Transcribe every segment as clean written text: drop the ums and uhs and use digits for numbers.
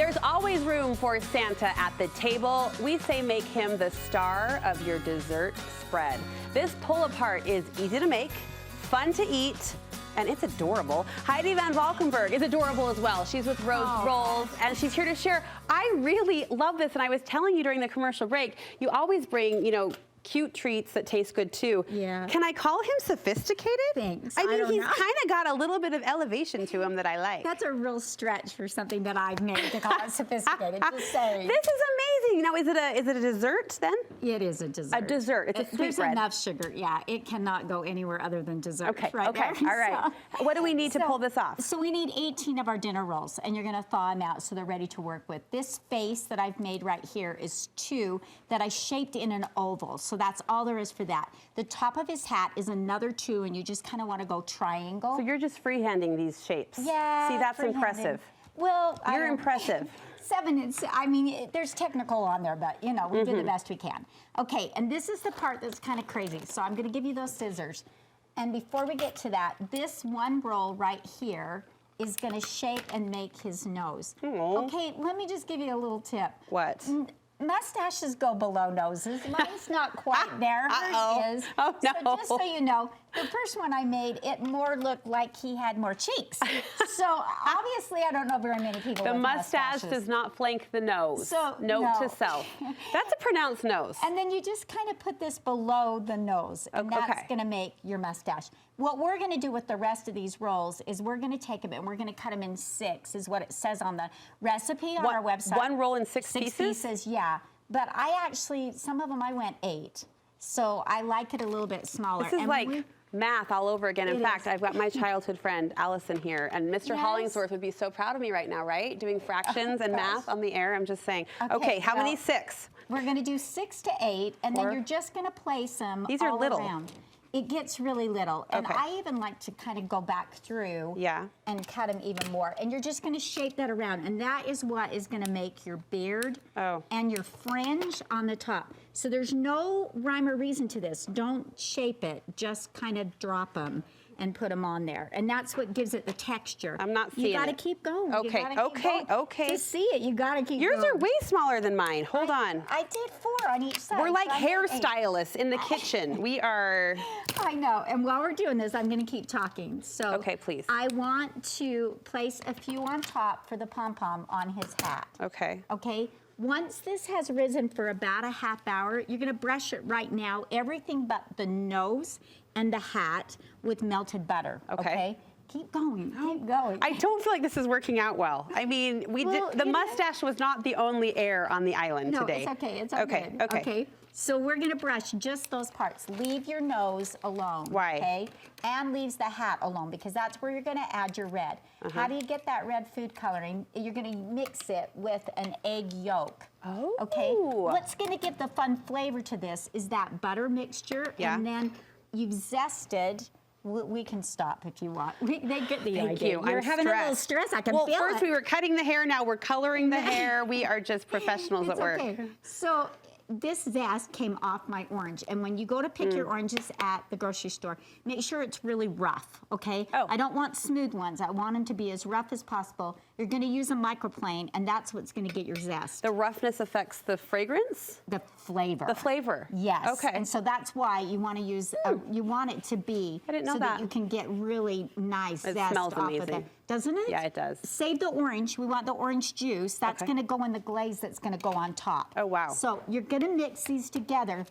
There's always room for Santa at the table. We say make him the star of your dessert spread. This pull-apart is easy to make, fun to eat, and it's adorable. Heidi VanValkenburg is adorable as well. She's with Rhodes Rolls, and she's here to share. I really love this, and I was telling you during the commercial break, you always bring, cute treats that taste good too. Yeah. Can I call him sophisticated? Thanks. I mean, he's kind of got a little bit of elevation to him that I like. That's a real stretch for something that I've made to call it sophisticated. Just saying. This is amazing. Now, is it a dessert then? It is a dessert. A dessert. It's a sweet There's bread. enough sugar. Yeah, it cannot go anywhere other than dessert. Okay. Right Okay. there. All right. So, what do we need to pull this off? So we need 18 of our dinner rolls, and you're going to thaw them out so they're ready to work with. This face that I've made right here is 2 that I shaped in an oval. So that's all there is for that. The top of his hat is another 2, and you just kind of want to go triangle. So you're just freehanding these shapes. Yeah. See, that's impressive. Well, you're impressive. 7, there's technical on there, but we do the best we can. Okay, and this is the part that's kind of crazy. So I'm going to give you those scissors. And before we get to that, this one roll right here is going to shape and make his nose. Aww. Okay, let me just give you a little tip. What? Mustaches go below noses. Mine's not quite there. Hers is. Oh, no. So just so you know, the first one I made, it more looked like he had more cheeks. So obviously, I don't know very many people The with mustache mustaches. does not flank the nose. So, Note no. to self. That's a pronounced nose. And then you just kind of put this below the nose, and that's going to make your mustache. What we're going to do with the rest of these rolls is we're going to take them and we're going to cut them in 6, is what it says on the recipe on our website. One roll in 6 pieces? 6 pieces, yeah. But I actually, some of them I went 8. So I like it a little bit smaller. This is like math all over again. In fact, I've got my childhood friend, Allison, here, and Mr. Hollingsworth would be so proud of me right now, right? Doing fractions and math on the air. I'm just saying. Okay, how many 6? We're going to do 6 to 8, and then you're just going to place them These are all little. around. It gets really little, and I even like to kind of go back through and cut them even more. And you're just going to shape that around, and that is what is going to make your beard and your fringe on the top. So there's no rhyme or reason to this. Don't shape it. Just kind of drop them and put them on there. And that's what gives it the texture. I'm not seeing it. You got to keep going. Okay, okay. To see it, you got to keep Yours going. are way smaller than mine. Hold on. I did 4 on each side. We're like so hairstylists in the kitchen. We are. I know. And while we're doing this, I'm going to keep talking. So okay, please. I want to place a few on top for the pom-pom on his hat. Okay. Okay. Once this has risen for about a half hour, you're going to brush it right now, everything but the nose and the hat with melted butter. Okay. Keep going. Keep going. I don't feel like this is working out well. I mean, the mustache was not the only heir on the island today. No, it's okay. It's okay. Okay. So we're going to brush just those parts. Leave your nose alone. Why? Okay. And leaves the hat alone, because that's where you're going to add your red. How do you get that red food coloring? You're going to mix it with an egg yolk. Oh. Okay. What's going to give the fun flavor to this is that butter mixture. Yeah. And then you've zested. We can stop if you want. They get the idea. Thank you. You're having a little stress. I can feel it. Well, first we were cutting the hair. Now we're coloring the hair. We are just professionals at work. Okay. So this zest came off my orange. And when you go to pick your oranges at the grocery store, make sure it's really rough, okay? I don't want smooth ones. I want them to be as rough as possible. You're going to use a microplane, and that's what's going to get your zest. The roughness affects the fragrance? The flavor. The flavor. Yes. Okay. And so that's why you want to use, you want it to be I didn't know so that you can get really nice zest smells off amazing. of it. Doesn't it? Yeah, it does. Save the orange. We want the orange juice. That's going to go in the glaze that's going to go on top. Oh, wow. So you're going to mix these together.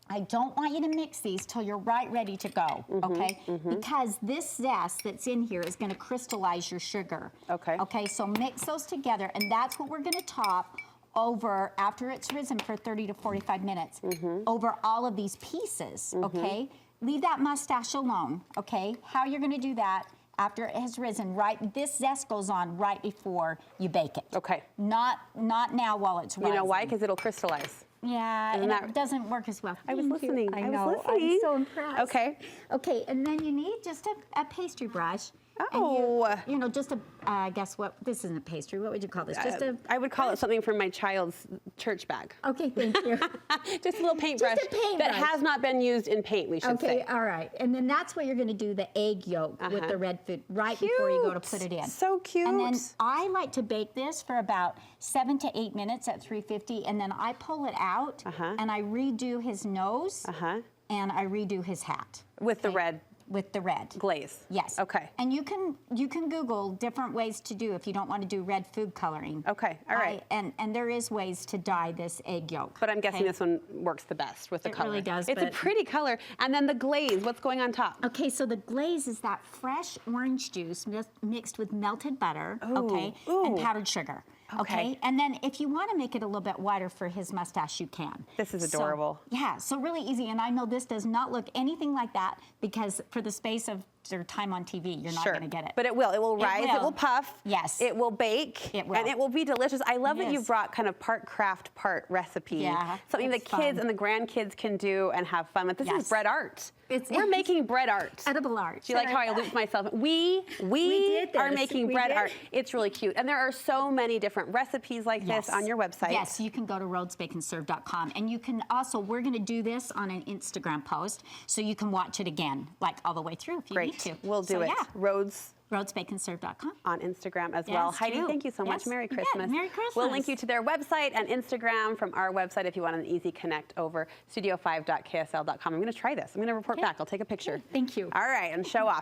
I don't want you to mix these till you're right ready to go, okay? Because this zest that's in here is going to crystallize your sugar. Okay. Okay, so mix those together, and that's what we're going to top over, after it's risen for 30 to 45 minutes, over all of these pieces, okay? Leave that mustache alone, okay? How you're going to do that after it has risen, this zest goes on right before you bake it. Okay. Not now while it's rising. You know why? Because it'll crystallize. Yeah, and it doesn't work as well. I was listening. I know. I'm so impressed. Okay. Okay, and then you need just a pastry brush, Oh. And you know, just a, guess what? This isn't a pastry. What would you call this? Just a. I would call it something from my child's church bag. Okay, thank you. Just a little paintbrush that has not been used in paint, we should say. Okay, all right. And then that's where you're going to do the egg yolk with the red food right before you go to put it in. So cute. And then I like to bake this for about 7 to 8 minutes at 350, and then I pull it out and I redo his nose and I redo his hat. With the red. With the red glaze. Yes. Okay. And you can Google different ways to do if you don't want to do red food coloring. Okay. All right. And there is ways to dye this egg yolk. But I'm guessing this one works the best with the color. It really does. It's a pretty color. And then the glaze, what's going on top? Okay, so the glaze is that fresh orange juice mixed with melted butter, and powdered sugar. Okay. And then if you want to make it a little bit wider for his mustache, you can. This is adorable. So, yeah, so really easy. And I know this does not look anything like that because for the space of your time on TV, you're not going to get it. But it will. It will rise. It will puff. Yes. It will bake. It will. And it will be delicious. I love that you've brought kind of part craft, part recipe. Yeah. Something the kids and the grandkids can do and have fun with. This is bread art. We're making bread art. Edible art. Do you like how I looped myself? We are making bread art. It's really cute. And there are so many different recipes like this on your website. Yes, you can go to rhodesbakeandserve.com. And you can also, we're going to do this on an Instagram post, so you can watch it again, like all the way through if you need to. We'll do it. Yeah. rhodesbakeandserve.com. On Instagram as well. Heidi, thank you so much. Merry Christmas. Merry Christmas. We'll link you to their website and Instagram from our website if you want an easy connect over studio5.ksl.com. I'm going to try this. I'm going to report back. I'll take a picture. Thank you. All right, and show off.